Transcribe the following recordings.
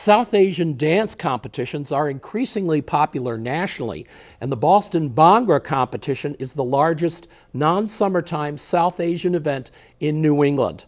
South Asian dance competitions are increasingly popular nationally, and the Boston Bhangra competition is the largest non-summertime South Asian event in New England.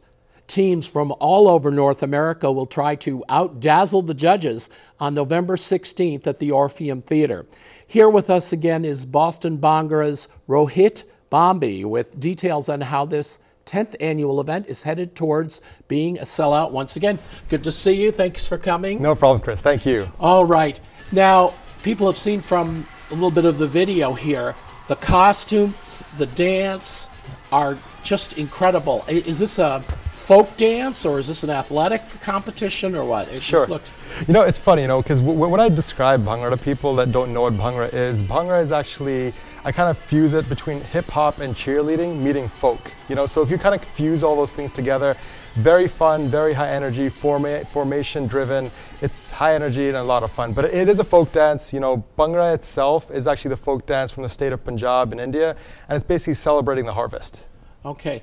Teams from all over North America will try to outdazzle the judges on November 16th at the Orpheum Theater. Here with us again is Boston Bhangra's Rohit Bhambi with details on how this 10th annual event is headed towards being a sellout once again. Good to see you. Thanks for coming. No problem, Chris. Thank you. All right. Now, people have seen from a little bit of the video here, the costumes, the dance are just incredible. Is this a folk dance or is this an athletic competition or what? It Sure. just looks... You know, it's funny, because when I describe Bhangra to people that don't know what Bhangra is actually, I kind of fuse it between hip hop and cheerleading, meeting folk. So if you kind of fuse all those things together, very fun, very high energy, formation driven. It's high energy and a lot of fun. But it is a folk dance. Bhangra itself is actually the folk dance from the state of Punjab in India, and it's basically celebrating the harvest. Okay.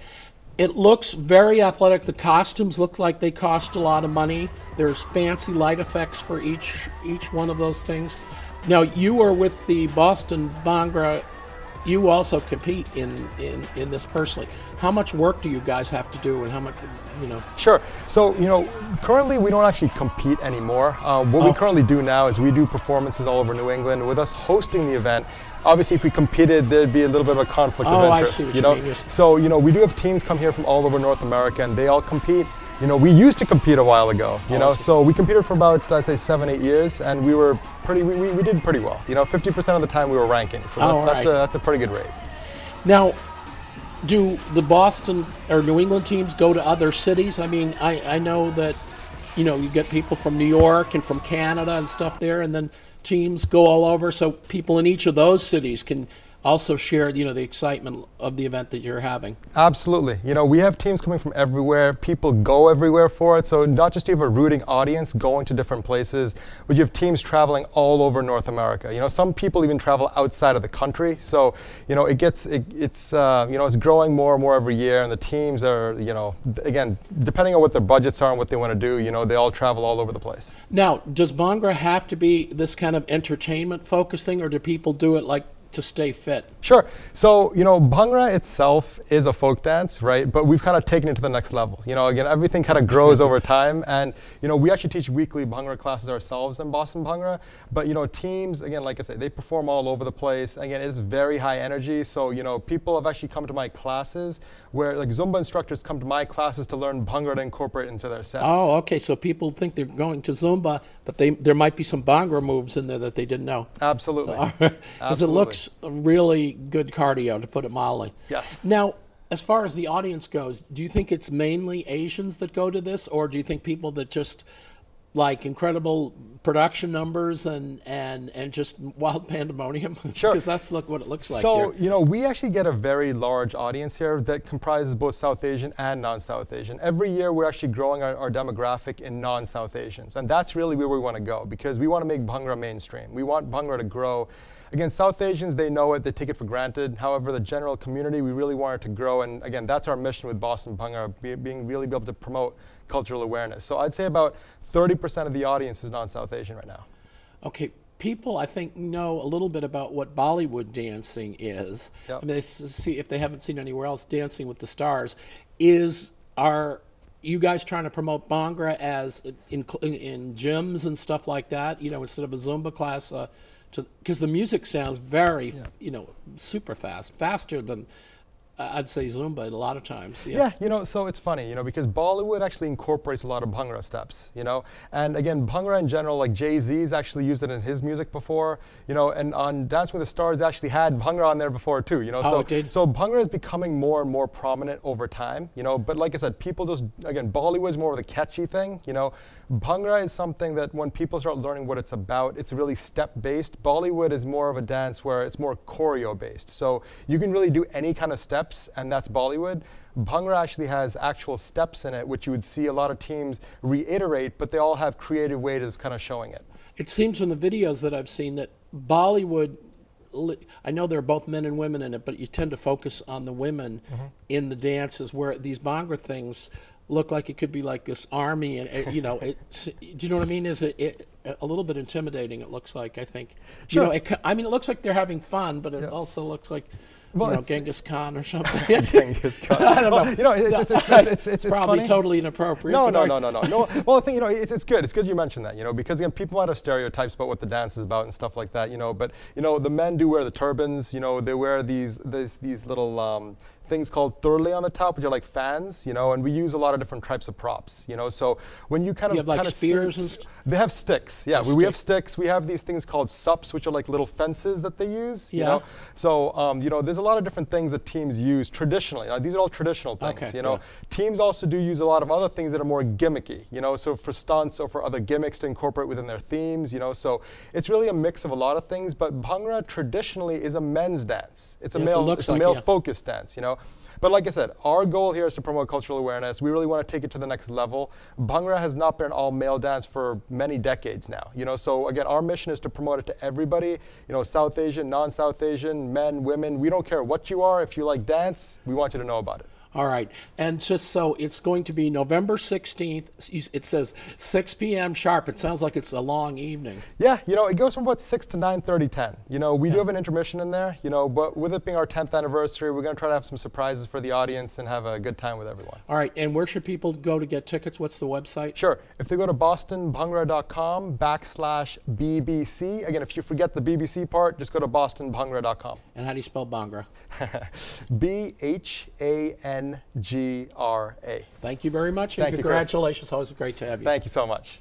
It looks very athletic. The costumes look like they cost a lot of money. There's fancy light effects for each one of those things. Now, you were with the Boston Bhangra. You also compete in this personally. How much work do you guys have to do, and how much, Sure. So, currently we don't actually compete anymore. What we currently do now is we do performances all over New England. With us hosting the event, obviously if we competed, there'd be a little bit of a conflict of interest. I see what you mean. So, we do have teams come here from all over North America, and they all compete. We used to compete a while ago, so we competed for about, I'd say, 7-8 years, and we were we did pretty well. 50% of the time we were ranking, so that's a pretty good rate. Now, do the Boston or New England teams go to other cities? I mean, I know that, you get people from New York and from Canada and stuff there, and then teams go all over, so people in each of those cities can also share, the excitement of the event that you're having. Absolutely. We have teams coming from everywhere. People go everywhere for it. So not just do you have a rooting audience going to different places, but you have teams traveling all over North America. Some people even travel outside of the country. So, it's growing more and more every year. And the teams are, again, depending on what their budgets are and what they want to do, they all travel all over the place. Now, does Bhangra have to be this kind of entertainment focused thing, or do people do it like to stay fit? Sure. So, Bhangra itself is a folk dance, right? But we've kind of taken it to the next level. Again, everything kind of grows over time. And, we actually teach weekly Bhangra classes ourselves in Boston Bhangra. But, teams, again, like I said, they perform all over the place. Again, it is very high energy. So, people have actually come to my classes where, like, Zumba instructors come to my classes to learn Bhangra to incorporate into their sets. Oh, okay. So people think they're going to Zumba, but there might be some Bhangra moves in there that they didn't know. Absolutely. Because it looks really good cardio, to put it mildly. Yes. Now, as far as the audience goes, do you think it's mainly Asians that go to this, or do you think people that just like incredible production numbers and just wild pandemonium? Sure. Because that's what it looks like. So, we actually get a very large audience here that comprises both South Asian and non-South Asian. Every year we're actually growing our demographic in non-South Asians. And that's really where we want to go, because we want to make Bhangra mainstream. We want Bhangra to grow. Again, South Asians, they know it, they take it for granted. However, the general community, we really want it to grow. And again, that's our mission with Boston Bhangra, really be able to promote cultural awareness. So I'd say about 30% of the audience is non-South Asian right now. Okay. People, I think, know a little bit about what Bollywood dancing is. Yep. I mean, if they haven't seen anywhere else, Dancing with the Stars. Are you guys trying to promote Bhangra as in gyms and stuff like that, instead of a Zumba class? Because the music sounds very, super fast, faster than I'd say Zumba a lot of times. Yeah, so it's funny, because Bollywood actually incorporates a lot of Bhangra steps, and again, Bhangra in general, like Jay-Z's actually used it in his music before, and on Dance with the Stars, they actually had Bhangra on there before too, Oh, it did? So Bhangra is becoming more and more prominent over time, but like I said, people just, again, Bollywood is more of the catchy thing, Bhangra is something that when people start learning what it's about, it's really step-based. Bollywood is more of a dance where it's more choreo-based. So you can really do any kind of steps, and that's Bollywood. Bhangra actually has actual steps in it, which you would see a lot of teams reiterate, but they all have creative ways of kind of showing it. It seems from the videos that I've seen that Bollywood, I know there are both men and women in it, but you tend to focus on the women in the dances, where these Bhangra things look like it could be like this army, and you know, do you know what I mean? Is it a little bit intimidating? It looks like, I think. Sure. You know, I mean, it looks like they're having fun, but it also looks like, well, you know, Genghis Khan or something. Genghis Khan. I don't know. You know, it's probably funny. totally inappropriate. No. Well, I think, you know, it's good. It's good you mentioned that, you know, because again, people might have stereotypes about what the dance is about and stuff like that, you know. But you know, the men do wear the turbans. You know, they wear these little things called turle on the top, which are like fans, you know, and we use a lot of different types of props, you know. So when you kind of like spears and they have sticks, yeah. We have sticks. We have these things called sups, which are like little fences that they use, you know. So you know, there's a lot of different things that teams use traditionally. These are all traditional things, you know. Teams also do use a lot of other things that are more gimmicky, you know. So for stunts or for other gimmicks to incorporate within their themes, you know. So it's really a mix of a lot of things. But Bhangra traditionally is a men's dance. It's a male focused dance, you know. But like I said, our goal here is to promote cultural awareness. We really want to take it to the next level. Bhangra has not been an all-male dance for many decades now. You know, so again, our mission is to promote it to everybody. You know, South Asian, non-South Asian, men, women. We don't care what you are. If you like dance, we want you to know about it. All right, and just so it's going to be November 16th. It says 6 p.m. sharp. It sounds like it's a long evening. Yeah, you know, it goes from about 6 to 9:30, 10. You know, we do have an intermission in there, you know, but with it being our 10th anniversary, we're going to try to have some surprises for the audience and have a good time with everyone. All right, and where should people go to get tickets? What's the website? Sure. If they go to bostonbhangra.com/BBC. Again, if you forget the BBC part, just go to bostonbhangra.com. And how do you spell Bhangra? BHANGRA. Thank you very much, and congratulations. Always great to have you. Thank you so much.